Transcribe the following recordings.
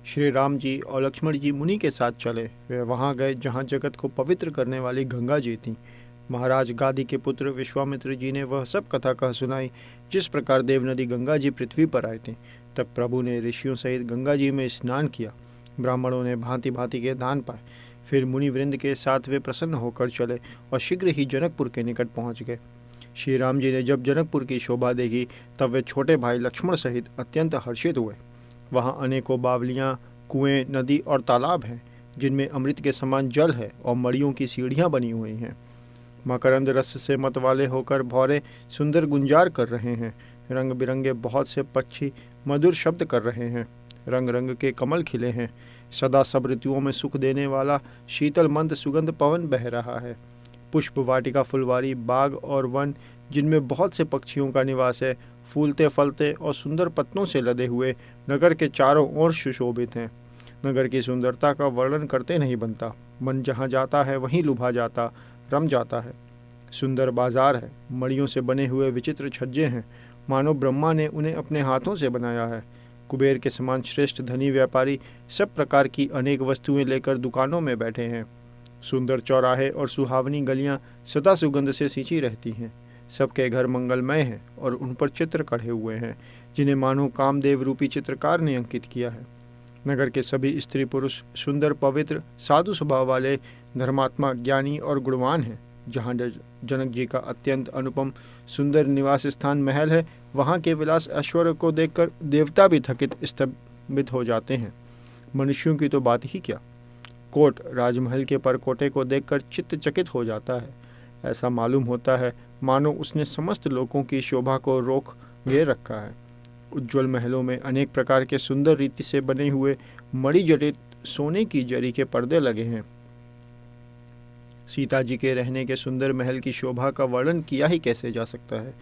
श्री राम जी और लक्ष्मण जी मुनि के साथ चले। वे वहां गए जहां जगत को पवित्र करने वाली गंगा जी थीं। महाराज गादी के पुत्र विश्वामित्र जी ने वह सब कथा कह सुनाई जिस प्रकार देव नदी गंगा जी पृथ्वी पर आए थे। तब प्रभु ने ऋषियों सहित गंगा जी में स्नान किया। ब्राह्मणों ने भांति भांति के दान पाए। फिर मुनि वृंद के साथ वे प्रसन्न होकर चले और शीघ्र ही जनकपुर के निकट पहुंच गए। श्री राम जी ने जब जनकपुर की शोभा देखी तब वे छोटे भाई लक्ष्मण सहित अत्यंत हर्षित हुए। वहाँ अनेकों बावलियाँ, कुएं, नदी और तालाब हैं जिनमें अमृत के समान जल है और मड़ियों की सीढ़ियाँ बनी हुई हैं। मकरंद रस से मतवाले होकर भौरे सुंदर गुंजार कर रहे हैं। रंग बिरंगे बहुत से पक्षी मधुर शब्द कर रहे हैं। रंग रंग के कमल खिले हैं। सदा सब ऋतुओं में सुख देने वाला शीतल मंद सुगंध पवन बह रहा है। पुष्प वाटिका, फुलवारी, बाग और वन जिनमें बहुत से पक्षियों का निवास है, फूलते फलते और सुंदर पत्तों से लदे हुए नगर के चारों ओर सुशोभित हैं। नगर की सुंदरता का वर्णन करते नहीं बनता। मन जहाँ जाता है वहीं लुभा जाता, रम जाता है। सुंदर बाजार है, मड़ियों से बने हुए विचित्र छज्जे हैं, मानो ब्रह्मा ने उन्हें अपने हाथों से बनाया है। कुबेर के समान श्रेष्ठ धनी व्यापारी सब प्रकार की अनेक वस्तुएं लेकर दुकानों में बैठे हैं। सुंदर चौराहे और सुहावनी गलियां सदा सुगंध से सींची रहती हैं। सबके घर मंगलमय हैं और उन पर चित्र कढ़े हुए हैं जिन्हें मानो कामदेव रूपी चित्रकार ने अंकित किया है। नगर के सभी स्त्री पुरुष सुंदर, पवित्र, साधु स्वभाव वाले, धर्मात्मा, ज्ञानी और गुणवान हैं। जहाँ जनक जी का अत्यंत अनुपम सुंदर निवास स्थान महल है, वहाँ के विलास ऐश्वर्य को देखकर देवता भी थकित स्तंभित हो जाते हैं। मनुष्यों की तो बात ही क्या। कोट राजमहल के परकोटे को देखकर चित्त चकित हो जाता है। ऐसा मालूम होता है मानो उसने समस्त लोगों की शोभा को रोक घेर रखा है। उज्ज्वल महलों में अनेक प्रकार के सुंदर रीति से बने हुए मणि जटित सोने की जरी के पर्दे लगे हैं। सीता जी के रहने के सुंदर महल की शोभा का वर्णन किया ही कैसे जा सकता है।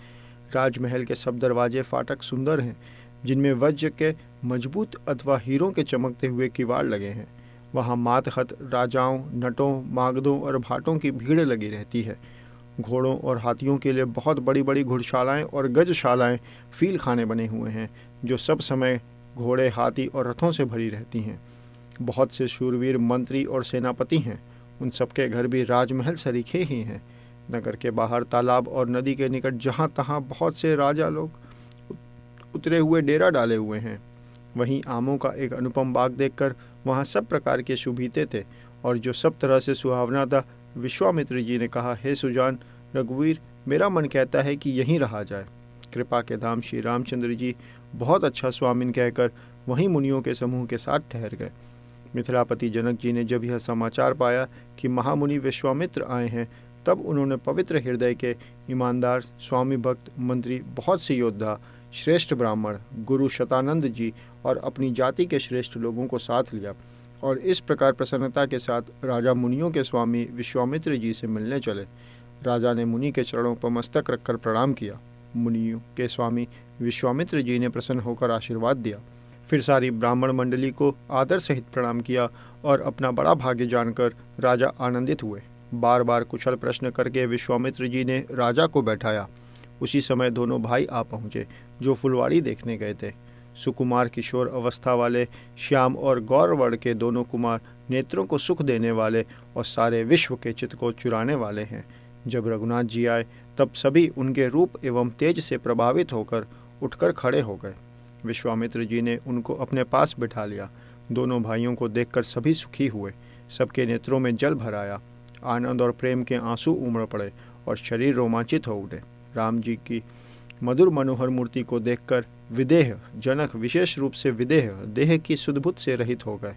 राजमहल के सब दरवाजे फाटक सुंदर हैं जिनमें वज्र के मजबूत अथवा हीरों के चमकते हुए किवाड़ लगे हैं। वहाँ मातहत राजाओं, नटों, मागधों और भाटों की भीड़ लगी रहती है। घोड़ों और हाथियों के लिए बहुत बड़ी बड़ी घुड़शालाएँ और गजशालाएँ, फील खाने बने हुए हैं जो सब समय घोड़े, हाथी और रथों से भरी रहती हैं। बहुत से शूरवीर मंत्री और सेनापति हैं। उन सबके घर भी राजमहल सरीखे ही हैं। नगर के बाहर तालाब और नदी के निकट जहाँ तहाँ बहुत से राजा लोग उतरे हुए डेरा डाले हुए हैं। वहीं आमों का एक अनुपम बाग देखकर वहाँ सब प्रकार के सुभीते थे और जो सब तरह से सुहावना था। विश्वामित्र जी ने कहा, हे सुजान रघुवीर, मेरा मन कहता है कि यहीं रहा जाए। कृपा के धाम श्री रामचंद्र जी बहुत अच्छा स्वामिन कहकर वहीं मुनियों के समूह के साथ ठहर गए। मिथिलापति जनक जी ने जब यह समाचार पाया कि महामुनि विश्वामित्र आए हैं, तब उन्होंने पवित्र हृदय के ईमानदार, स्वामी भक्त, मंत्री, बहुत से योद्धा, श्रेष्ठ ब्राह्मण, गुरु शतानंद जी और अपनी जाति के श्रेष्ठ लोगों को साथ लिया और इस प्रकार प्रसन्नता के साथ राजा मुनियों के स्वामी विश्वामित्र जी से मिलने चले। राजा ने मुनि के चरणों पर मस्तक रखकर प्रणाम किया। मुनियों के स्वामी विश्वामित्र जी ने प्रसन्न होकर आशीर्वाद दिया। फिर सारी ब्राह्मण मंडली को आदर सहित प्रणाम किया और अपना बड़ा भाग्य जानकर राजा आनंदित हुए। बार बार कुशल प्रश्न करके विश्वामित्र जी ने राजा को बैठाया। उसी समय दोनों भाई आ पहुँचे जो फुलवाड़ी देखने गए थे। सुकुमार किशोर अवस्था वाले श्याम और गौरवर्ण के दोनों कुमार नेत्रों को सुख देने वाले और सारे विश्व के चित्त को चुराने वाले हैं। जब रघुनाथ जी आए तब सभी उनके रूप एवं तेज से प्रभावित होकर उठकर खड़े हो गए। विश्वामित्र जी ने उनको अपने पास बिठा लिया। दोनों भाइयों को देखकर सभी सुखी हुए। सबके नेत्रों में जल भर आया। आनंद और प्रेम के आंसू उमड़ पड़े और शरीर रोमांचित हो उठे। राम जी की मधुर मनोहर मूर्ति को देखकर विदेह जनक, विशेष रूप से विदेह, देह की सुधबुद्ध से रहित हो गए।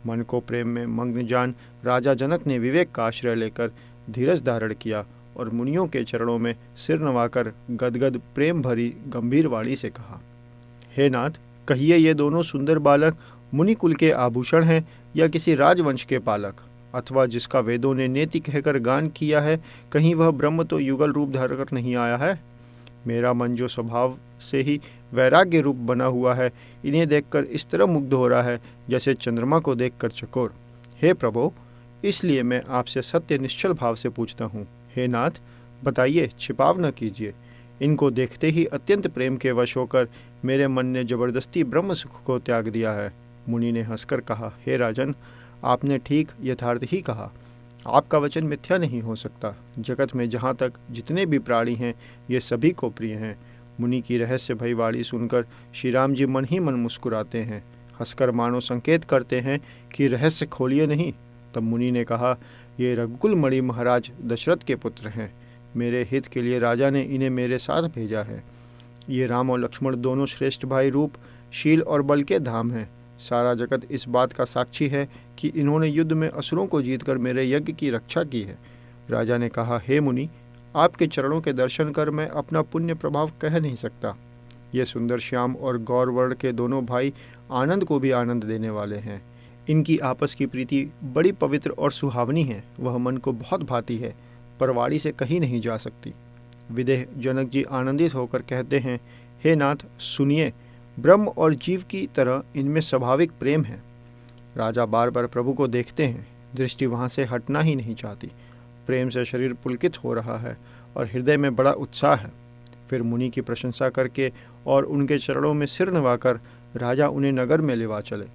मन को प्रेम में मग्न जान राजा जनक ने विवेक का आश्रय लेकर धीरज धारण किया और मुनियों के चरणों में सिर नवाकर गदगद प्रेम भरी गंभीर वाणी से कहा, हे नाथ, कहिए ये दोनों सुंदर बालक मुनि कुल के आभूषण हैं या किसी राजवंश के पालक, अथवा जिसका वेदों ने नेति कहकर गान किया है, कहीं वह ब्रह्म तो युगल रूप धारकर नहीं आया है। मेरा मन जो स्वभाव से ही वैराग्य रूप बना हुआ है, इन्हें देखकर इस तरह मुग्ध हो रहा है जैसे चंद्रमा को देखकर चकोर। हे प्रभो, इसलिए मैं आपसे सत्य निश्चल भाव से पूछता हूँ। हे नाथ, बताइए, छिपाव न कीजिए। इनको देखते ही अत्यंत प्रेम के वश होकर मेरे मन ने जबरदस्ती ब्रह्म सुख को त्याग दिया है। मुनि ने हंसकर कहा, हे राजन, आपने ठीक यथार्थ ही कहा। आपका वचन मिथ्या नहीं हो सकता। जगत में जहाँ तक जितने भी प्राणी हैं, ये सभी को प्रिय हैं। मुनि की रहस्य भई वाणी सुनकर श्री राम जी मन ही मन मुस्कुराते हैं, हंसकर मानो संकेत करते हैं कि रहस्य खोलिए नहीं। तब मुनि ने कहा, ये रघुकुल मणि महाराज दशरथ के पुत्र हैं। मेरे हित के लिए राजा ने इन्हें मेरे साथ भेजा है। ये राम और लक्ष्मण दोनों श्रेष्ठ भाई रूप, शील और बल के धाम हैं। सारा जगत इस बात का साक्षी है कि इन्होंने युद्ध में असुरों को जीतकर मेरे यज्ञ की रक्षा की है। राजा ने कहा, हे मुनि, आपके चरणों के दर्शन कर मैं अपना पुण्य प्रभाव कह नहीं सकता। ये सुंदर श्याम और गौर वर्ण के दोनों भाई आनंद को भी आनंद देने वाले हैं। इनकी आपस की प्रीति बड़ी पवित्र और सुहावनी है। वह मन को बहुत भाती है, पर वाणी से कही नहीं जा सकती। विदेह जनक जी आनंदित होकर कहते हैं, हे नाथ, सुनिए, ब्रह्म और जीव की तरह इनमें स्वाभाविक प्रेम है। राजा बार बार प्रभु को देखते हैं, दृष्टि वहाँ से हटना ही नहीं चाहती। प्रेम से शरीर पुलकित हो रहा है और हृदय में बड़ा उत्साह है। फिर मुनि की प्रशंसा करके और उनके चरणों में सिर नवाकर राजा उन्हें नगर में लेवा चले।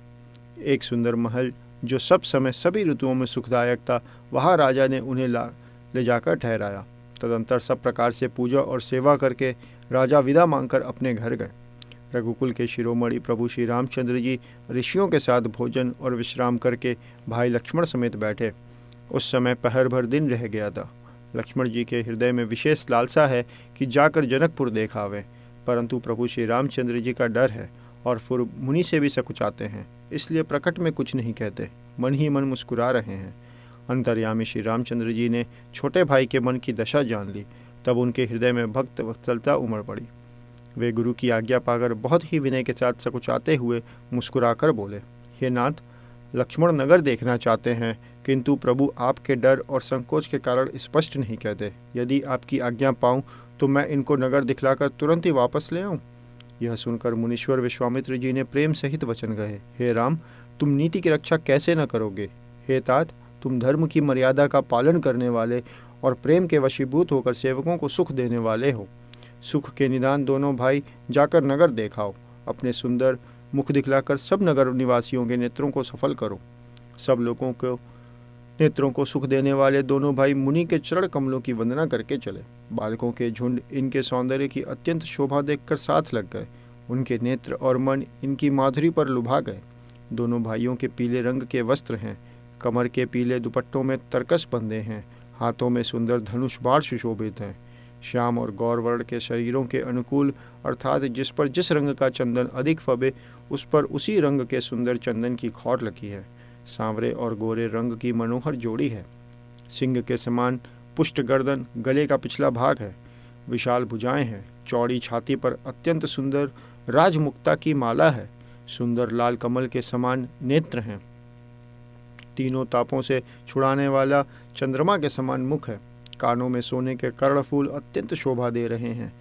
एक सुंदर महल जो सब समय सभी ऋतुओं में सुखदायक था, वहाँ राजा ने उन्हें ले जाकर ठहराया। तदंतर सब प्रकार से पूजा और सेवा करके राजा विदा मांगकर अपने घर गए। रघुकुल के शिरोमणि प्रभु श्री रामचंद्र जी ऋषियों के साथ भोजन और विश्राम करके भाई लक्ष्मण समेत बैठे। उस समय पहर भर दिन रह गया था। लक्ष्मण जी के हृदय में विशेष लालसा है कि जाकर जनकपुर देख आवें, परंतु प्रभु श्री रामचंद्र जी का डर है और फिर मुनि से भी सकुचाते हैं, इसलिए प्रकट में कुछ नहीं कहते, मन ही मन मुस्कुरा रहे हैं। अंतर्यामी श्री रामचंद्र जी ने छोटे भाई के मन की दशा जान ली। तब उनके हृदय में भक्त वत्सलता उमड़ पड़ी। वे गुरु की आज्ञा पाकर बहुत ही विनय के साथ सकुचाते हुए मुस्कुराकर बोले, हे नाथ, लक्ष्मण नगर देखना चाहते हैं, किंतु प्रभु आपके डर और संकोच के कारण स्पष्ट नहीं कहते। यदि आपकी आज्ञा पाऊं तो मैं इनको नगर दिखलाकर तुरंत ही वापस ले आऊं। यह सुनकर मुनीश्वर विश्वामित्र जी ने प्रेम सहित वचन कहे, हे राम, तुम नीति की रक्षा कैसे न करोगे। हे तात, तुम धर्म की मर्यादा का पालन करने वाले और प्रेम के वशीभूत होकर सेवकों को सुख देने वाले हो। सुख के निदान दोनों भाई जाकर नगर देखाओ। अपने सुंदर मुख दिखलाकर सब नगर निवासियों के नेत्रों को सफल करो। सब लोगों को नेत्रों को सुख देने वाले दोनों भाई मुनि के चरण कमलों की वंदना करके चले। बालकों के झुंड इनके सौंदर्य की अत्यंत शोभा देखकर साथ लग गए। उनके नेत्र और मन इनकी माधुरी पर लुभा गए। दोनों भाइयों के पीले रंग के वस्त्र हैं, कमर के पीले दुपट्टों में तरकस बंधे हैं, हाथों में सुंदर धनुष बाण सुशोभित हैं। श्याम और गौर वर्ण के शरीरों के अनुकूल, अर्थात जिस पर जिस रंग का चंदन अधिक फबे, उस पर उसी रंग के सुंदर चंदन की खौर लगी है। सांवरे और गोरे रंग की मनोहर जोड़ी है। सिंह के समान पुष्ट गर्दन, गले का पिछला भाग है, विशाल भुजाएं हैं, चौड़ी छाती पर अत्यंत सुंदर राजमुक्ता की माला है, सुंदर लाल कमल के समान नेत्र हैं, तीनों तापों से छुड़ाने वाला चंद्रमा के समान मुख है, कानों में सोने के कर्णफूल अत्यंत शोभा दे रहे हैं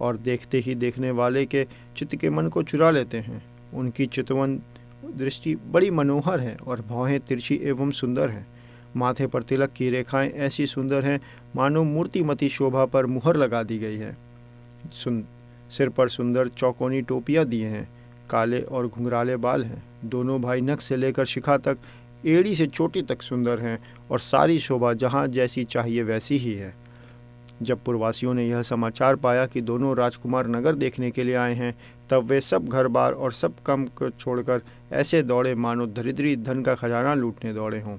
और देखते ही देखने वाले के चित्त के मन को चुरा लेते हैं। उनकी चितवन दृष्टि बड़ी मनोहर है और भौहें तिरछी एवं सुंदर हैं। माथे पर तिलक की रेखाएं ऐसी सुंदर हैं मानो मूर्तिमती शोभा पर मुहर लगा दी गई है। सिर पर सुंदर चौकोनी टोपियां दिए हैं, काले और घुंघराले बाल हैं। दोनों भाई नख से लेकर शिखा तक, एड़ी से चोटी तक सुंदर हैं और सारी शोभा जहाँ जैसी चाहिए वैसी ही है। जब पुरवासियों ने यह समाचार पाया कि दोनों राजकुमार नगर देखने के लिए आए हैं, तब वे सब घर बार और सब काम को छोड़कर ऐसे दौड़े मानो दरिद्री धन का खजाना लूटने दौड़े हों।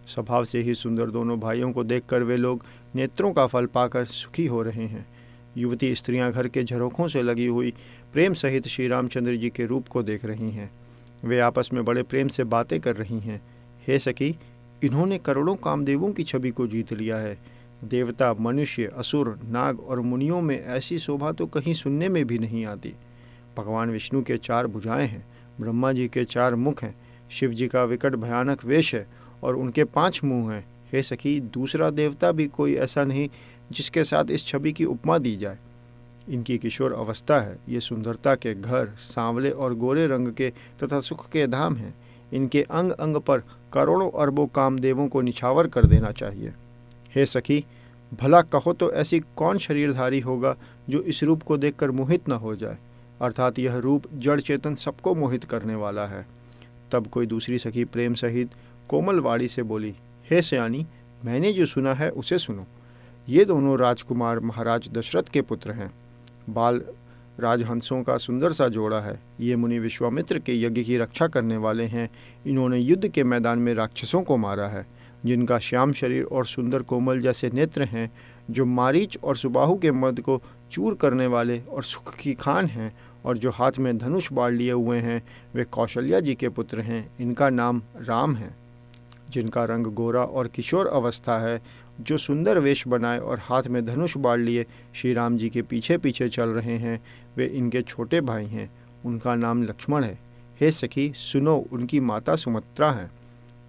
स्वभाव से ही सुंदर दोनों भाइयों को देखकर वे लोग नेत्रों का फल पाकर सुखी हो रहे हैं। युवती स्त्रियां घर के झरोखों से लगी हुई प्रेम सहित श्री रामचंद्र जी के रूप को देख रही हैं। वे आपस में बड़े प्रेम से बातें कर रही हैं। हे सखी, इन्होंने करोड़ों कामदेवों की छवि को जीत लिया है। देवता, मनुष्य, असुर, नाग और मुनियों में ऐसी शोभा तो कहीं सुनने में भी नहीं आती। भगवान विष्णु के 4 भुजाएं हैं, ब्रह्मा जी के 4 मुख हैं, शिव जी का विकट भयानक वेश है और उनके 5 मुंह हैं। हे सखी, दूसरा देवता भी कोई ऐसा नहीं जिसके साथ इस छवि की उपमा दी जाए। इनकी किशोर अवस्था है। ये सुंदरता के घर, सांवले और गोरे रंग के तथा सुख के धाम हैं। इनके अंग अंग पर करोड़ों अरबों कामदेवों को निछावर कर देना चाहिए। हे सखी, भला कहो तो ऐसी कौन शरीरधारी होगा जो इस रूप को देखकर मोहित न हो जाए, अर्थात यह रूप जड़ चेतन सबको मोहित करने वाला है। तब कोई दूसरी सखी प्रेम सहित कोमल वाणी से बोली, हे सयानी, मैंने जो सुना है उसे सुनो। ये दोनों राजकुमार महाराज दशरथ के पुत्र हैं। बाल राजहंसों का सुंदर सा जोड़ा है। ये मुनि विश्वामित्र के यज्ञ की रक्षा करने वाले हैं। इन्होंने युद्ध के मैदान में राक्षसों को मारा है। जिनका श्याम शरीर और सुंदर कोमल जैसे नेत्र हैं, जो मारीच और सुबाहु के मद को चूर करने वाले और सुख की खान हैं, और जो हाथ में धनुष बाढ़ लिए हुए हैं, वे कौशल्या जी के पुत्र हैं। इनका नाम राम है। जिनका रंग गोरा और किशोर अवस्था है, जो सुंदर वेश बनाए और हाथ में धनुष बाढ़ लिए श्री राम जी के पीछे पीछे चल रहे हैं, वे इनके छोटे भाई हैं। उनका नाम लक्ष्मण है। हे सखी सुनो, उनकी माता सुमित्रा हैं।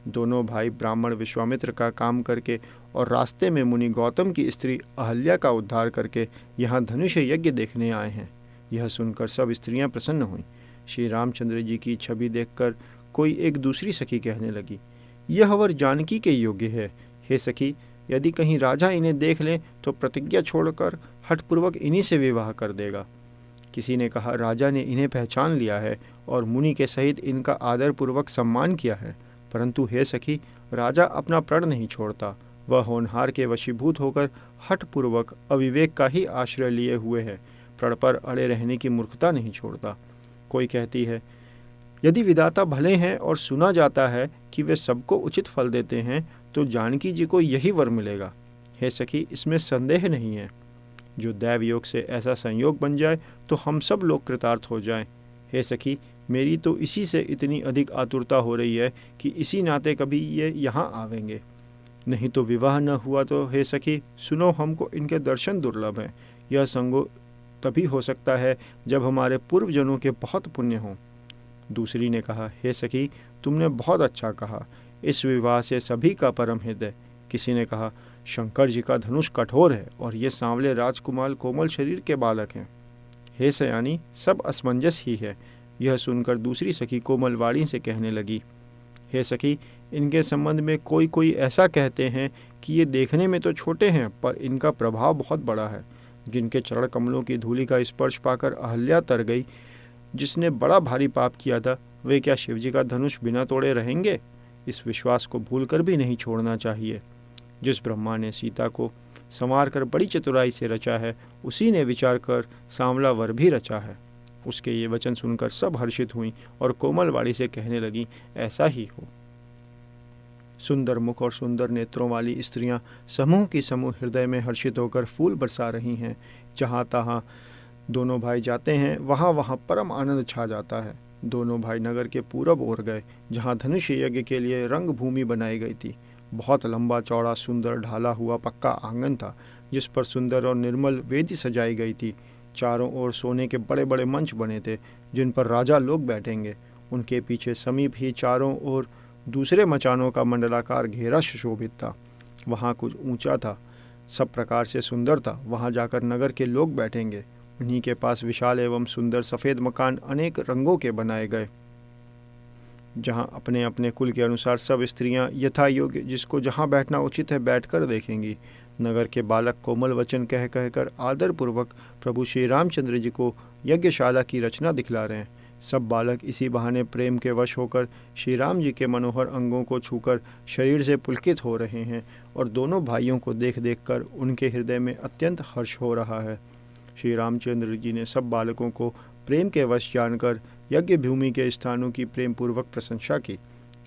दोनों भाई ब्राह्मण विश्वामित्र का काम करके और रास्ते में मुनि गौतम की स्त्री अहल्या का उद्धार करके यहाँ धनुष यज्ञ देखने आए हैं। यह सुनकर सब स्त्रियां प्रसन्न हुईं। श्री रामचंद्र जी की छवि देखकर कोई एक दूसरी सखी कहने लगी, यह वर जानकी के योग्य है। हे सखी, यदि कहीं राजा इन्हें देख ले तो प्रतिज्ञा छोड़कर हठपूर्वक इन्हीं से विवाह कर देगा। किसी ने कहा, राजा ने इन्हें पहचान लिया है और मुनि के सहित इनका आदरपूर्वक सम्मान किया है। परंतु हे सखी, राजा अपना प्रण नहीं छोड़ता। वह होनहार के वशीभूत होकर हठपूर्वक अविवेक का ही आश्रय लिए हुए है। प्रण पर अड़े रहने की मूर्खता नहीं छोड़ता। कोई कहती है, यदि विधाता भले हैं और सुना जाता है कि वे सबको उचित फल देते हैं, तो जानकी जी को यही वर मिलेगा। हे सखी, इसमें संदेह नहीं है। जो दैव योग से ऐसा संयोग बन जाए तो हम सब लोग कृतार्थ हो जाएं। हे सखी, मेरी तो इसी से इतनी अधिक आतुरता हो रही है कि इसी नाते कभी ये यहाँ आवेंगे। नहीं तो विवाह न हुआ तो हे सखी सुनो, हमको इनके दर्शन दुर्लभ हैं। यह संगो तभी हो सकता है जब हमारे पूर्वजनों के बहुत पुण्य हों। दूसरी ने कहा, हे सखी, तुमने बहुत अच्छा कहा। इस विवाह से सभी का परम हित है। किसी ने कहा, शंकर जी का धनुष कठोर है और ये सांवले राजकुमार कोमल शरीर के बालक हैं। हे सयानी, सब असमंजस ही है। यह सुनकर दूसरी सखी कोमल वाणी से कहने लगी, हे सखी, इनके संबंध में कोई कोई ऐसा कहते हैं कि ये देखने में तो छोटे हैं, पर इनका प्रभाव बहुत बड़ा है। जिनके चरण कमलों की धूलि का स्पर्श पाकर अहल्या तर गई, जिसने बड़ा भारी पाप किया था, वे क्या शिवजी का धनुष बिना तोड़े रहेंगे? इस विश्वास को भूलकर भी नहीं छोड़ना चाहिए। जिस ब्रह्मा ने सीता को संवार कर बड़ी चतुराई से रचा है, उसी ने विचार कर सांवला वर भी रचा है। उसके ये वचन सुनकर सब हर्षित हुई और कोमल वाणी से कहने लगी, ऐसा ही हो। सुंदर मुख और सुंदर नेत्रों वाली स्त्रियां समूह की समूह हृदय में हर्षित होकर फूल बरसा रही हैं। जहाँ तहाँ दोनों भाई जाते हैं, वहाँ वहाँ परम आनंद छा जाता है। दोनों भाई नगर के पूरब ओर गए, जहाँ धनुष यज्ञ के लिए रंग भूमि बनाई गई थी। बहुत लंबा चौड़ा सुंदर ढाला हुआ पक्का आंगन था, जिस पर सुंदर और निर्मल वेदी सजाई गई थी। चारों ओर सोने के बड़े बड़े मंच बने थे, जिन पर राजा लोग बैठेंगे। उनके पीछे समीप ही चारों ओर दूसरे मचानों का मंडलाकार घेरा सुशोभित था। वहाँ कुछ ऊंचा था, सब प्रकार से सुंदर था। वहाँ जाकर नगर के लोग बैठेंगे। उन्हीं के पास विशाल एवं सुंदर सफ़ेद मकान अनेक रंगों के बनाए गए, जहाँ अपने अपने कुल के अनुसार सब स्त्रियाँ यथा योग्य जिसको जहाँ बैठना उचित है बैठकर देखेंगी। नगर के बालक कोमल वचन कह कहकर आदरपूर्वक प्रभु श्री रामचंद्र जी को यज्ञशाला की रचना दिखला रहे हैं। सब बालक इसी बहाने प्रेम के वश होकर श्री राम जी के मनोहर अंगों को छूकर शरीर से पुलकित हो रहे हैं, और दोनों भाइयों को देख देख कर उनके हृदय में अत्यंत हर्ष हो रहा है। श्री रामचंद्र जी ने सब बालकों को प्रेम के वश जानकर यज्ञ भूमि के स्थानों की प्रेम पूर्वक प्रशंसा की।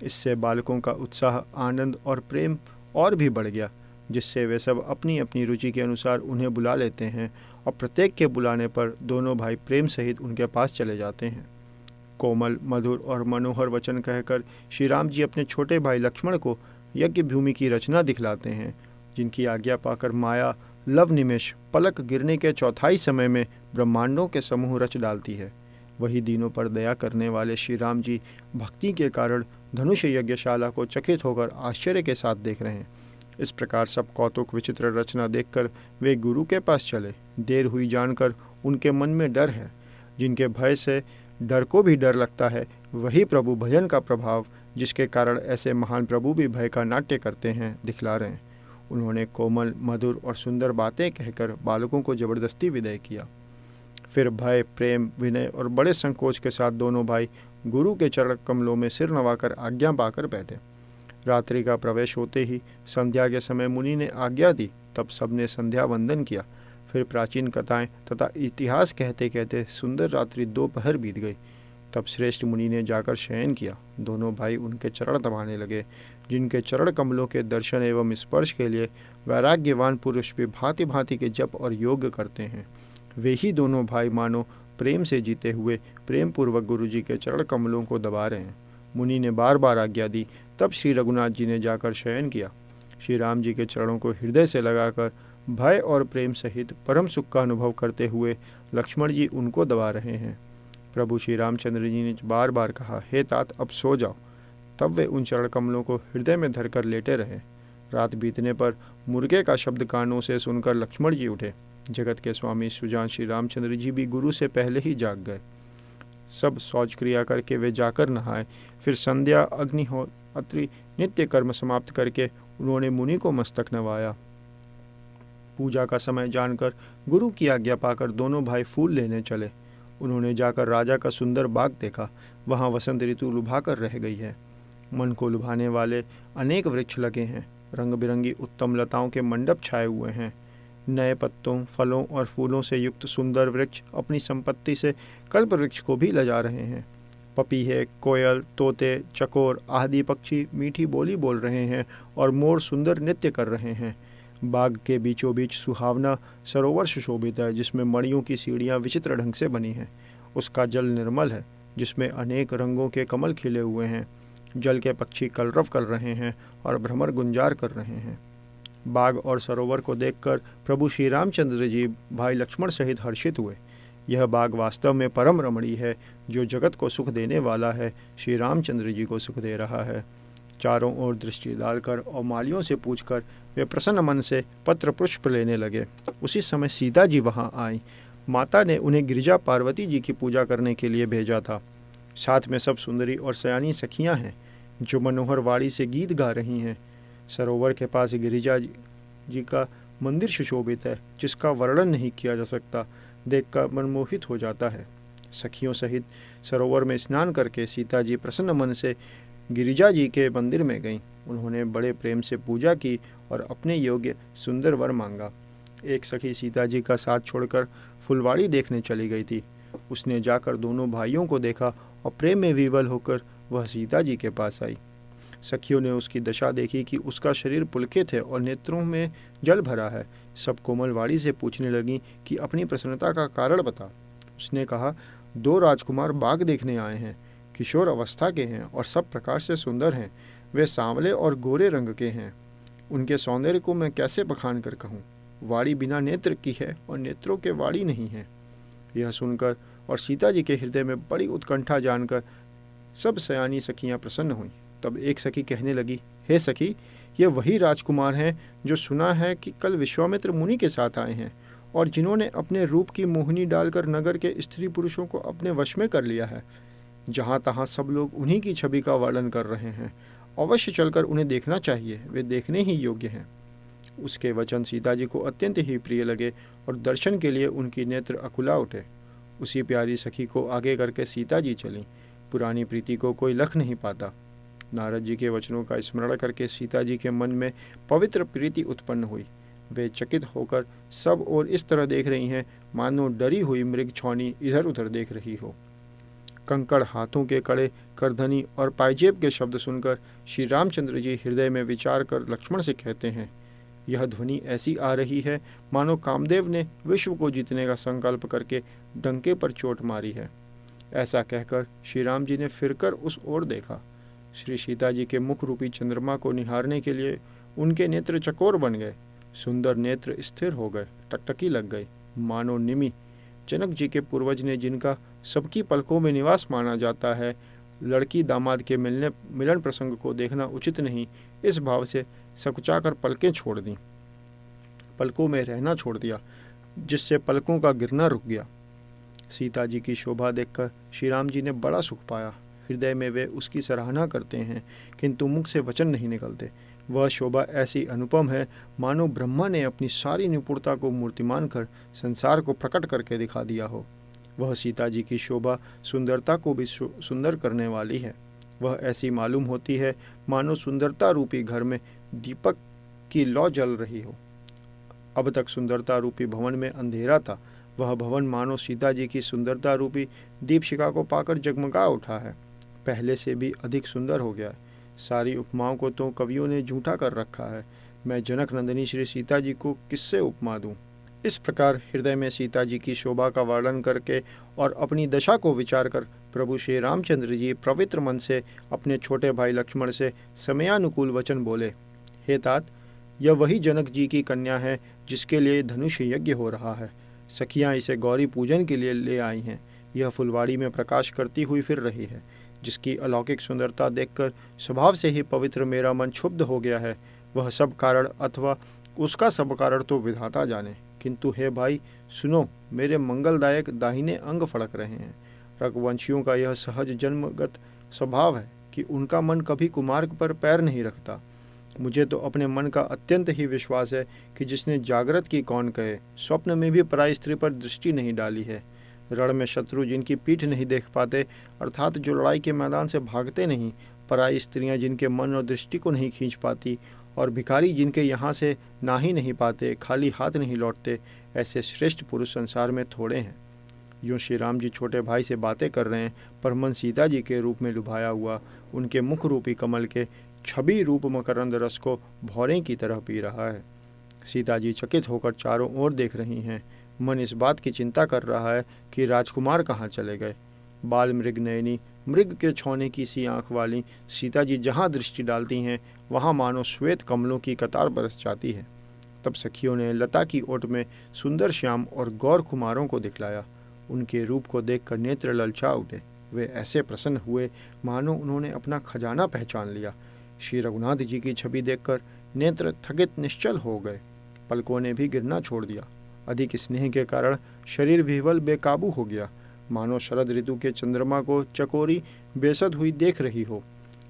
इससे बालकों का उत्साह, आनंद और प्रेम और भी बढ़ गया, जिससे वे सब अपनी अपनी रुचि के अनुसार उन्हें बुला लेते हैं, और प्रत्येक के बुलाने पर दोनों भाई प्रेम सहित उनके पास चले जाते हैं। कोमल, मधुर और मनोहर वचन कहकर श्री राम जी अपने छोटे भाई लक्ष्मण को यज्ञ भूमि की रचना दिखलाते हैं, जिनकी आज्ञा पाकर माया लव निमेष पलक गिरने के चौथाई समय में ब्रह्मांडों के समूह रच डालती है। वही दीनों पर दया करने वाले श्री राम जी भक्ति के कारण धनुष यज्ञशाला को चकित होकर आश्चर्य के साथ देख रहे हैं। इस प्रकार सब कौतुक विचित्र रचना देखकर वे गुरु के पास चले। देर हुई जानकर उनके मन में डर है। जिनके भय से डर को भी डर लगता है, वही प्रभु भजन का प्रभाव, जिसके कारण ऐसे महान प्रभु भी भय का नाट्य करते हैं, दिखला रहे हैं। उन्होंने कोमल, मधुर और सुंदर बातें कहकर बालकों को जबरदस्ती विदाई किया। फिर भय, प्रेम, विनय और बड़े संकोच के साथ दोनों भाई गुरु के चरण कमलों में सिर नवाकर आज्ञा पाकर बैठे। रात्रि का प्रवेश होते ही संध्या के समय मुनि ने आज्ञा दी। तब सबने संध्या वंदन किया। फिर प्राचीन कथाएं तथा इतिहास कहते कहते सुंदर रात्रि दोपहर बीत गई। तब श्रेष्ठ मुनि ने जाकर शयन किया। दोनों भाई उनके चरण दबाने लगे। जिनके चरण कमलों के दर्शन एवं स्पर्श के लिए वैराग्यवान पुरुष भी भांति भांति के जप और योग करते हैं, वे ही दोनों भाई मानो प्रेम से जीते हुए प्रेम पूर्वक गुरु जी के चरण कमलों को दबा रहे हैं। मुनि ने बार बार आज्ञा दी। तब श्री रघुनाथ जी ने जाकर शयन किया। श्री राम जी के चरणों को हृदय से लगाकर भय और प्रेम सहित परम सुख का अनुभव करते हुए लक्ष्मण जी उनको दबा रहे हैं। प्रभु श्री रामचंद्र जी ने बार बार कहा, हे तात अब सो जाओ। तब वे उन चरण कमलों को हृदय में धरकर लेटे रहे। रात बीतने पर मुर्गे का शब्द कानों से सुनकर लक्ष्मण जी उठे। जगत के स्वामी सुजान श्री रामचंद्र जी भी गुरु से पहले ही जाग गए। सब शौच क्रिया करके वे जाकर नहाए। फिर संध्या अग्निहोत्री नित्य कर्म समाप्त करके उन्होंने मुनि को मस्तक नवाया। पूजा का समय जानकर गुरु की आज्ञा पाकर दोनों भाई फूल लेने चले। उन्होंने जाकर राजा का सुंदर बाग देखा। वहाँ वसंत ऋतु लुभा कर रह गई है। मन को लुभाने वाले अनेक वृक्ष लगे हैं। रंग बिरंगी उत्तम लताओं के मंडप छाए हुए हैं। नए पत्तों, फलों और फूलों से युक्त सुंदर वृक्ष अपनी संपत्ति से कल्प वृक्ष को भी लजा रहे हैं। पपीहे, कोयल, तोते, चकोर आदि पक्षी मीठी बोली बोल रहे हैं और मोर सुंदर नृत्य कर रहे हैं। बाग के बीचों बीच सुहावना सरोवर सुशोभित है, जिसमें मणियों की सीढ़ियाँ विचित्र ढंग से बनी हैं। उसका जल निर्मल है, जिसमें अनेक रंगों के कमल खिले हुए हैं। जल के पक्षी कलरव कर रहे हैं और भ्रमर गुंजार कर रहे हैं। बाग और सरोवर को देखकर प्रभु श्री रामचंद्र जी भाई लक्ष्मण सहित हर्षित हुए। यह बाग वास्तव में परम रमणीय है, जो जगत को सुख देने वाला है, श्री रामचंद्र जी को सुख दे रहा है। चारों ओर दृष्टि डालकर और मालियों से पूछकर वे प्रसन्न मन से पत्र पुष्प लेने लगे। उसी समय सीता जी वहाँ आई। माता ने उन्हें गिरिजा पार्वती जी की पूजा करने के लिए भेजा था। साथ में सब सुंदरी और सयानी सखियाँ हैं, जो मनोहर वाणी से गीत गा रही हैं। सरोवर के पास गिरिजा जी का मंदिर सुशोभित है, जिसका वर्णन नहीं किया जा सकता। देखकर मन मोहित हो जाता है। सखियों सहित सरोवर में स्नान करके सीता जी प्रसन्न मन से गिरिजा जी के मंदिर में गईं। उन्होंने बड़े प्रेम से पूजा की और अपने योग्य सुंदर वर मांगा। एक सखी सीता जी का साथ छोड़कर फुलवाड़ी देखने चली गई थी। उसने जाकर दोनों भाइयों को देखा और प्रेम में विवल होकर वह सीता जी के पास आई। सखियों ने उसकी दशा देखी कि उसका शरीर पुलकित है और नेत्रों में जल भरा है। सब कोमलवाड़ी से पूछने लगी कि अपनी प्रसन्नता का कारण बता। उसने कहा, 2 राजकुमार बाग देखने आए हैं। किशोर अवस्था के हैं और सब प्रकार से सुंदर हैं। वे सांवले और गोरे रंग के हैं। उनके सौंदर्य को मैं कैसे बखान कर कहूँ। वाड़ी बिना नेत्र की है और नेत्रों के वाड़ी नहीं है। यह सुनकर और सीता जी के हृदय में बड़ी उत्कंठा जानकर सब सयानी सखियाँ प्रसन्न हुईं। तब एक सखी कहने लगी, हे सखी, ये वही राजकुमार हैं जो सुना है कि कल विश्वामित्र मुनि के साथ आए हैं और जिन्होंने अपने रूप की मोहिनी डालकर नगर के स्त्री पुरुषों को अपने वश में कर लिया है। जहाँ तहाँ सब लोग उन्हीं की छवि का वर्णन कर रहे हैं। अवश्य चलकर उन्हें देखना चाहिए, वे देखने ही योग्य हैं। उसके वचन सीता जी को अत्यंत ही प्रिय लगे और दर्शन के लिए उनकी नेत्र अकुला उठे। उसी प्यारी सखी को आगे करके सीता जी चलीं। पुरानी प्रीति को कोई लख नहीं पाता। नारद जी के वचनों का स्मरण करके सीता जी के मन में पवित्र प्रीति उत्पन्न हुई। वे चकित होकर सब ओर इस तरह देख रही हैं मानो डरी हुई मृग छौनी इधर उधर देख रही हो। कंकड़, हाथों के कड़े, करधनी और पायजेब के शब्द सुनकर श्री रामचंद्र जी हृदय में विचार कर लक्ष्मण से कहते हैं, यह ध्वनि ऐसी आ रही है मानो कामदेव ने विश्व को जीतने का संकल्प करके डंके पर चोट मारी है। ऐसा कहकर श्री राम जी ने फिरकर उस ओर देखा। श्री सीता जी के मुख रूपी चंद्रमा को निहारने के लिए उनके नेत्र चकोर बन गए। सुंदर नेत्र स्थिर हो गए, टकटकी लग गई, मानो निमि। जनक जी के पूर्वज ने, जिनका सबकी पलकों में निवास माना जाता है, लड़की दामाद के मिलन प्रसंग को देखना उचित नहीं, इस भाव से सकुचाकर पलकें छोड़ दी, पलकों में रहना छोड़ दिया, जिससे पलकों का गिरना रुक गया। सीता जी की शोभा देखकर श्री राम जी ने बड़ा सुख पाया। हृदय में वे उसकी सराहना करते हैं, किंतु मुख से वचन नहीं निकलते। वह शोभा ऐसी अनुपम है मानो ब्रह्मा ने अपनी सारी निपुणता को मूर्तिमान कर संसार को प्रकट करके दिखा दिया हो। वह सीता जी की शोभा सुंदरता को भी सुंदर करने वाली है। वह ऐसी मालूम होती है मानो सुंदरता रूपी घर में दीपक की लौ जल रही हो। अब तक सुंदरता रूपी भवन में अंधेरा था, वह भवन मानो सीता जी की सुंदरता रूपी दीपशिखा को पाकर जगमगा उठा है, पहले से भी अधिक सुंदर हो गया है। सारी उपमाओं को तो कवियों ने झूठा कर रखा है, मैं जनक नंदिनी श्री सीता जी को किससे उपमा दूं। इस प्रकार हृदय में सीता जी की शोभा का वर्णन करके और अपनी दशा को विचार कर प्रभु श्री रामचंद्र जी पवित्र मन से अपने छोटे भाई लक्ष्मण से समयानुकूल वचन बोले, हे तात, यह वही जनक जी की कन्या है जिसके लिए धनुष यज्ञ हो रहा है। सखियां इसे गौरी पूजन के लिए ले आई हैं। यह फुलवाड़ी में प्रकाश करती हुई फिर रही है, जिसकी अलौकिक सुंदरता देखकर स्वभाव से ही पवित्र मेरा मन क्षुब्ध हो गया है। वह सब कारण अथवा उसका सब कारण तो विधाता जाने, किंतु हे भाई सुनो, मेरे मंगलदायक दाहिने अंग फड़क रहे हैं। रघुवंशियों का यह सहज जन्मगत स्वभाव है कि उनका मन कभी कुमार्ग पर पैर नहीं रखता। मुझे तो अपने मन का अत्यंत ही विश्वास है कि जिसने जागृत की कौन कहे, स्वप्न में भी पराई स्त्री पर दृष्टि नहीं डाली है। रण में शत्रु जिनकी पीठ नहीं देख पाते, अर्थात जो लड़ाई के मैदान से भागते नहीं, पराई स्त्रियां जिनके मन और दृष्टि को नहीं खींच पाती, और भिखारी जिनके यहाँ से ना ही नहीं पाते, खाली हाथ नहीं लौटते, ऐसे श्रेष्ठ पुरुष संसार में थोड़े हैं। यूँ श्री राम जी छोटे भाई से बातें कर रहे हैं, पर मन सीता जी के रूप में लुभाया हुआ उनके मुख रूपी कमल के छवि रूप मकरंद रस को भौरे की तरह पी रहा है। सीता जी चकित होकर चारों ओर देख रही हैं। मन इस बात की चिंता कर रहा है कि राजकुमार कहाँ चले गए। बाल मृग नयनी, मृग के छौने की सी आँख वाली सीता जी जहाँ दृष्टि डालती हैं, वहाँ मानो श्वेत कमलों की कतार बरस जाती है। तब सखियों ने लता की ओट में सुंदर श्याम और गौर कुमारों को दिखलाया। उनके रूप को देखकर नेत्र ललचा उठे। वे ऐसे प्रसन्न हुए मानो उन्होंने अपना खजाना पहचान लिया। श्री रघुनाथ जी की छवि देखकर नेत्र थकित निश्चल हो गए, पलकों ने भी गिरना छोड़ दिया। अधिक स्नेह के कारण शरीर विह्वल बेकाबू हो गया, मानो शरद ऋतु के चंद्रमा को चकोरी बेसद हुई देख रही हो।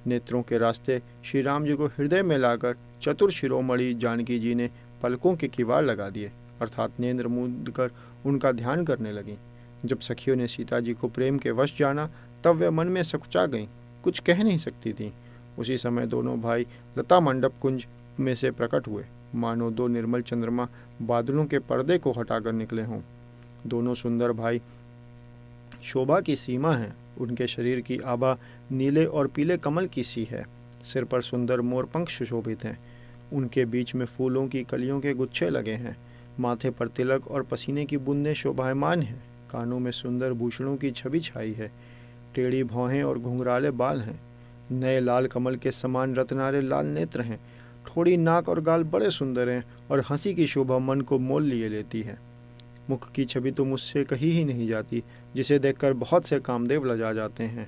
नेत्रों के रास्ते श्री राम जी को हृदय में लाकर चतुर शिरोमणि जानकी जी ने पलकों के किवाड़ लगा दिए, अर्थात नेत्र मूंद कर उनका ध्यान करने लगी। जब सखियों ने सीता जी को प्रेम के वश जाना, तब वे मन में सकुचा गईं, कुछ कह नहीं सकती थीं। उसी समय दोनों भाई लता मंडप कुंज में से प्रकट हुए, मानो दो निर्मल चंद्रमा बादलों के पर्दे को हटाकर निकले हों। दोनों सुंदर भाई शोभा की सीमा है। उनके शरीर की आभा नीले और पीले कमल की सी है। सिर पर सुंदर मोरपंख सुशोभित हैं। उनके बीच में फूलों की कलियों के गुच्छे लगे हैं। माथे पर तिलक और पसीने की बूंदें शोभायमान हैं। कानों में सुंदर भूषणों की छवि छाई है। टेढ़ी भौहें और घुंघराले बाल हैं। नए लाल कमल के समान रत्नारे लाल नेत्र हैं। ठोड़ी नाक और गाल बड़े सुंदर हैं और हंसी की शोभा मन को मोल लिए लेती है। मुख की छवि तो मुझसे कही ही नहीं जाती, जिसे देखकर बहुत से कामदेव लजा जाते हैं।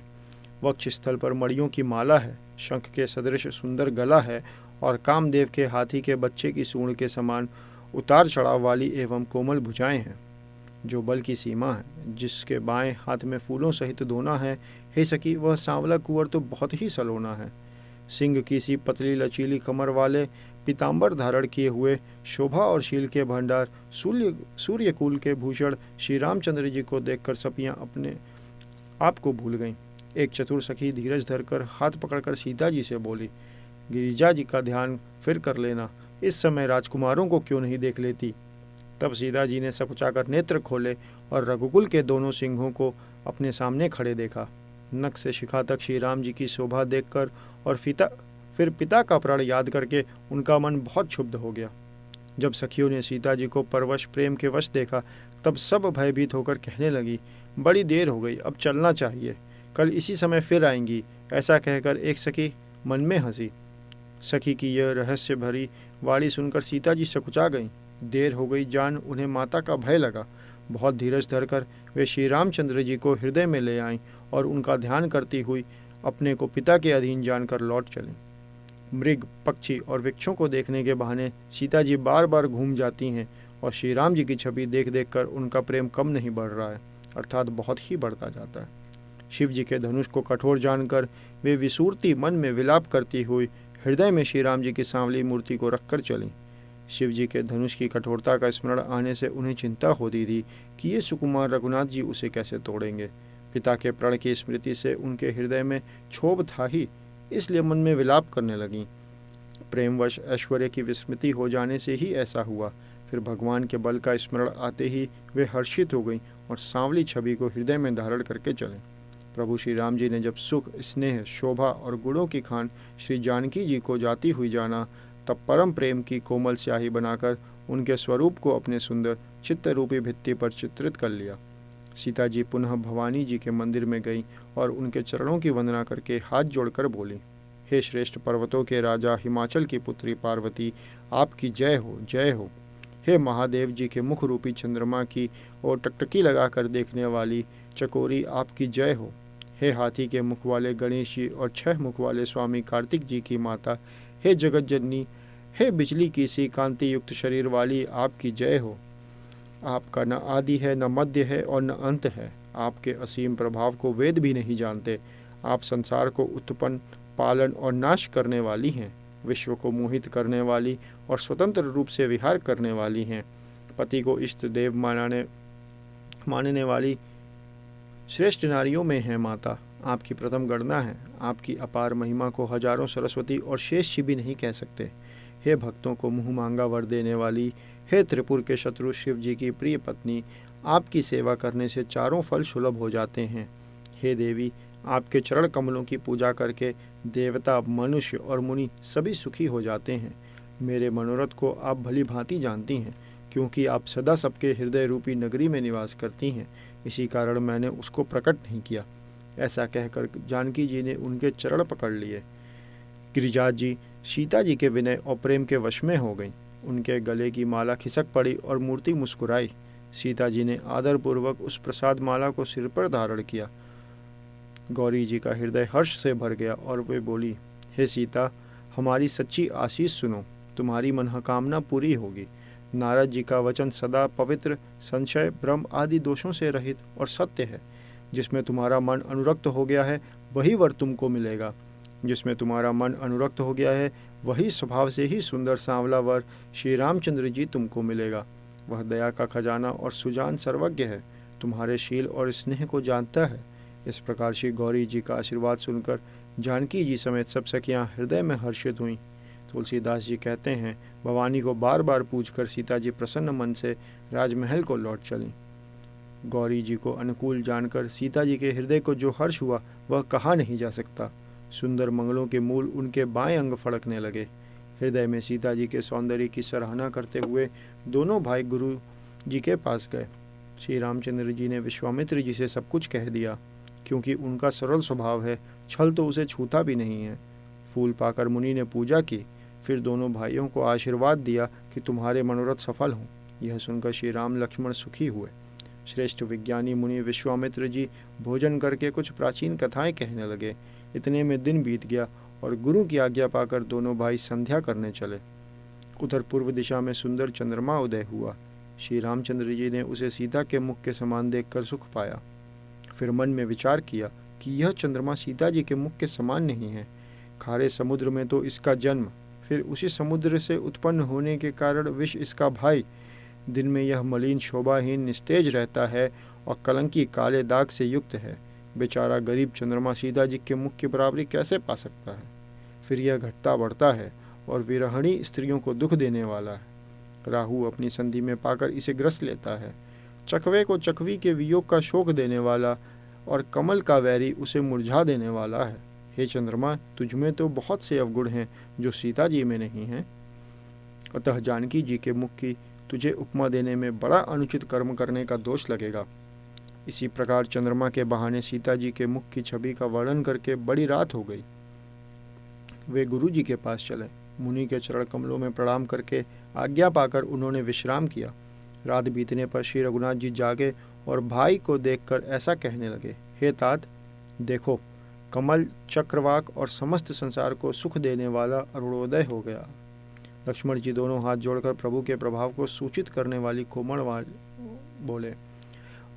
वक्ष स्थल पर मणियों की माला है। शंख के सदृश सुंदर गला है और कामदेव के हाथी के बच्चे की सूंड के समान उतार चढ़ाव वाली एवं कोमल भुजाएं हैं, जो बल की सीमा है। जिसके बाएं हाथ में फूलों सहित दोना है, हे सखी, वह सांवला कुंवर तो बहुत ही सलोना है। सिंह की सी पतली लचीली कमर वाले पीताम्बर धारण किए हुए शोभा और शील के भंडार सूर्यकुल के भूषण श्री रामचंद्र जी को देखकर सपियां अपने आप को भूल गईं। एक चतुर सखी धीरज धरकर हाथ पकड़कर सीता जी से बोली, गिरिजा जी का ध्यान फिर कर लेना, इस समय राजकुमारों को क्यों नहीं देख लेती। तब सीता जी ने सकुचाकर नेत्र खोले और रघुकुल के दोनों सिंहों को अपने सामने खड़े देखा। नख से शिखा तक श्री राम जी की शोभा देखकर और फिर पिता का प्रण याद करके उनका मन बहुत क्षुब्ध हो गया। जब सखियों ने सीता जी को परवश प्रेम के वश देखा, तब सब भयभीत होकर कहने लगी, बड़ी देर हो गई, अब चलना चाहिए, कल इसी समय फिर आएंगी। ऐसा कहकर एक सखी मन में हंसी। सखी की यह रहस्य भरी वाणी सुनकर सीता जी सकुचा गईं। देर हो गई जान उन्हें माता का भय लगा। बहुत धीरज धरकर वे श्री रामचंद्र जी को हृदय में ले आईं और उनका ध्यान करती हुई अपने को पिता के अधीन जानकर लौट चलीं। मृग, पक्षी और वृक्षों को देखने के बहाने सीता जी बार बार घूम जाती हैं और श्री राम जी की छवि देख देख कर उनका प्रेम कम नहीं बढ़ रहा है, अर्थात बहुत ही बढ़ता जाता है। शिव जी के धनुष को कठोर जानकर वे विसूरती मन में विलाप करती हुई हृदय में श्री राम जी की सांवली मूर्ति को रखकर चलीं। शिव जी के धनुष की कठोरता का स्मरण आने से उन्हें चिंता होती थी कि ये सुकुमार रघुनाथ जी उसे कैसे तोड़ेंगे। पिता के प्रण की स्मृति से उनके हृदय में क्षोभ था ही, इसलिए मन में विलाप करने लगीं। प्रेमवश ऐश्वर्य की विस्मृति हो जाने से ही ऐसा हुआ। फिर भगवान के बल का स्मरण आते ही वे हर्षित हो गईं और सांवली छवि को हृदय में धारण करके चलें। प्रभु श्री राम जी ने जब सुख, स्नेह, शोभा और गुणों की खान श्री जानकी जी को जाती हुई जाना, तब परम प्रेम की कोमल स्याही बनाकर उनके स्वरूप को अपने सुंदर चित्त रूपी भित्ति पर चित्रित कर लिया। सीता जी पुनः भवानी जी के मंदिर में गईं और उनके चरणों की वंदना करके हाथ जोड़कर बोली, हे श्रेष्ठ पर्वतों के राजा, हिमाचल की पुत्री पार्वती, आपकी जय हो, जय हो। हे महादेव जी के मुख रूपी चंद्रमा की और टकटकी लगाकर देखने वाली चकोरी, आपकी जय हो। हे हाथी के मुख वाले गणेश जी और 6 मुख वाले स्वामी कार्तिक जी की माता, हे जगत जननी, हे बिजली की सी कांति युक्त शरीर वाली, आपकी जय हो। आपका न आदि है, न मध्य है और न अंत है। आपके असीम प्रभाव को वेद भी नहीं जानते। आप संसार को उत्पन्न, पालन और नाश करने वाली हैं, विश्व को मोहित करने वाली और स्वतंत्र रूप से विहार करने वाली हैं। पति को इष्ट देव मानने वाली श्रेष्ठ नारियों में है माता, आपकी प्रथम गणना है। आपकी अपार महिमा को हजारों सरस्वती और शेष भी नहीं कह सकते। हे भक्तों को मुँह मांगा वर देने वाली, हे त्रिपुर के शत्रु शिव जी की प्रिय पत्नी, आपकी सेवा करने से चारों फल सुलभ हो जाते हैं। हे देवी, आपके चरण कमलों की पूजा करके देवता, मनुष्य और मुनि सभी सुखी हो जाते हैं। मेरे मनोरथ को आप भली भांति जानती हैं, क्योंकि आप सदा सबके हृदय रूपी नगरी में निवास करती हैं। इसी कारण मैंने उसको प्रकट नहीं किया। ऐसा कहकर जानकी जी ने उनके चरण पकड़ लिए। गिरिजा जी सीता जी के विनय और प्रेम के वश में हो गईं। उनके गले की माला खिसक पड़ी और मूर्ति मुस्कुराई। सीता जी ने आदरपूर्वक उस प्रसाद माला को सिर पर धारण किया। गौरी जी का हृदय हर्ष से भर गया और वे बोली, हे सीता, हमारी सच्ची आशीष सुनो, तुम्हारी मनोकामना पूरी होगी। नारद जी का वचन सदा पवित्र, संशय, भ्रम आदि दोषों से रहित और सत्य है। जिसमें तुम्हारा मन अनुरक्त हो गया है वही वर तुमको मिलेगा। जिसमें तुम्हारा मन अनुरक्त हो गया है वही स्वभाव से ही सुंदर सांवला वर श्री रामचंद्र जी तुमको मिलेगा। वह दया का खजाना और सुजान सर्वज्ञ है, तुम्हारे शील और स्नेह को जानता है। इस प्रकार श्री गौरी जी का आशीर्वाद सुनकर जानकी जी समेत सब सखियाँ हृदय में हर्षित हुईं। तुलसीदास जी कहते हैं, भवानी को बार बार पूछकर सीता जी प्रसन्न मन से राजमहल को लौट चलीं। गौरी जी को अनुकूल जानकर सीता जी के हृदय को जो हर्ष हुआ वह कहा नहीं जा सकता। सुंदर मंगलों के मूल उनके बाएं अंग फड़कने लगे। हृदय में सीता जी के सौंदर्य की सराहना करते हुए दोनों भाई गुरु जी के पास गए। श्री रामचंद्र जी ने विश्वामित्र जी से सब कुछ कह दिया, क्योंकि उनका सरल स्वभाव है, छल तो उसे छूता भी नहीं है। फूल पाकर मुनि ने पूजा की, फिर दोनों भाइयों को आशीर्वाद दिया कि तुम्हारे मनोरथ सफल हों। यह सुनकर श्री राम लक्ष्मण सुखी हुए। श्रेष्ठ विज्ञानी मुनि विश्वामित्र जी भोजन करके कुछ प्राचीन कथाएं कहने लगे। इतने में दिन बीत गया और गुरु की आज्ञा पाकर दोनों भाई संध्या करने चले। उधर पूर्व दिशा में सुंदर चंद्रमा उदय हुआ। श्री रामचंद्र जी ने उसे सीता के मुख के समान देखकर सुख पाया। फिर मन में विचार किया कि यह चंद्रमा सीता जी के मुख के समान नहीं है। खारे समुद्र में तो इसका जन्म, फिर उसी समुद्र से उत्पन्न होने के कारण विष इसका भाई। दिन में यह मलिन, शोभाहीन, निस्तेज रहता है और कलंकी काले दाग से युक्त है। बेचारा गरीब चंद्रमा सीता जी के मुख की बराबरी कैसे पा सकता है। फिर यह घटता बढ़ता है और विरहणी स्त्रियों को दुख देने वाला है। राहु अपनी संधि में पाकर इसे ग्रस लेता है। चकवे को चकवी के वियोग का शोक देने वाला और कमल का वैरी उसे मुरझा देने वाला है। हे चंद्रमा, तुझमें तो बहुत से अवगुण हैं जो सीता जी में नहीं हैं। अतः जानकी जी के मुख की तुझे उपमा देने में बड़ा अनुचित कर्म करने का दोष लगेगा। इसी प्रकार चंद्रमा के बहाने सीता जी के मुख की छवि का वर्णन करके बड़ी रात हो गई। वे गुरु जी के पास चले। मुनि के चरण कमलों में प्रणाम करके आज्ञा पाकर उन्होंने विश्राम किया। रात बीतने पर श्री रघुनाथ जी जागे और भाई को देखकर ऐसा कहने लगे, हे तात, देखो, कमल, चक्रवाक और समस्त संसार को सुख देने वाला अरुणोदय हो गया। लक्ष्मण जी दोनों हाथ जोड़कर प्रभु के प्रभाव को सूचित करने वाली कोमल बोले।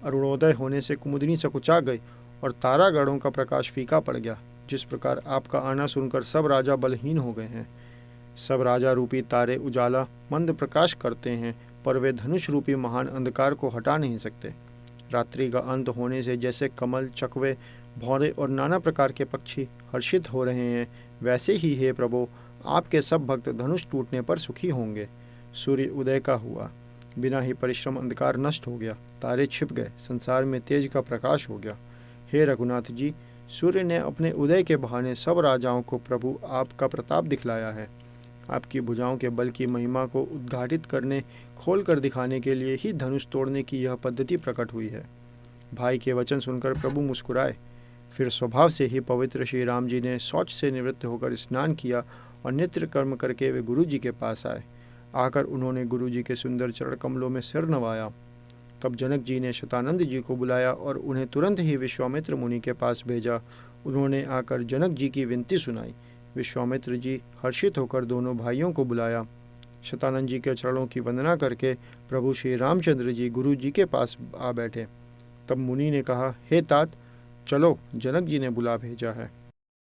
अरुणोदय होने से कुमुदिनी सकुचा गई और तारागणों का प्रकाश फीका पड़ गया। जिस प्रकार आपका आना सुनकर सब राजा बलहीन हो गए हैं, सब राजा रूपी तारे उजाला मंद प्रकाश करते हैं, पर वे धनुष रूपी महान अंधकार को हटा नहीं सकते। रात्रि का अंत होने से जैसे कमल, चकवे, भौरे और नाना प्रकार के पक्षी हर्षित हो रहे हैं, वैसे ही हे प्रभु, आपके सब भक्त धनुष टूटने पर सुखी होंगे। सूर्य उदय का हुआ, बिना ही परिश्रम अंधकार नष्ट हो गया, तारे छिप गए, संसार में तेज का प्रकाश हो गया। हे रघुनाथ जी, सूर्य ने अपने उदय के बहाने सब राजाओं को प्रभु आपका प्रताप दिखलाया है। आपकी भुजाओं के बल की महिमा को उद्घाटित करने, खोल कर दिखाने के लिए ही धनुष तोड़ने की यह पद्धति प्रकट हुई है। भाई के वचन सुनकर प्रभु मुस्कुराए। फिर स्वभाव से ही पवित्र श्री राम जी ने शौच से निवृत्त होकर स्नान किया और नित्य कर्म करके वे गुरु जी के पास आए। आकर उन्होंने गुरु जी के सुंदर चरण कमलों में सिर नवाया। तब जनक जी ने शतानंद जी को बुलाया और उन्हें तुरंत ही विश्वामित्र मुनि के पास भेजा। उन्होंने आकर जनक जी की विनती सुनाई। विश्वामित्र जी हर्षित होकर दोनों भाइयों को बुलाया। शतानंद जी के चरणों की वंदना करके प्रभु श्री रामचंद्र जी गुरु जी के पास आ बैठे। तब मुनि ने कहा, हे तात, चलो, जनक जी ने बुला भेजा है।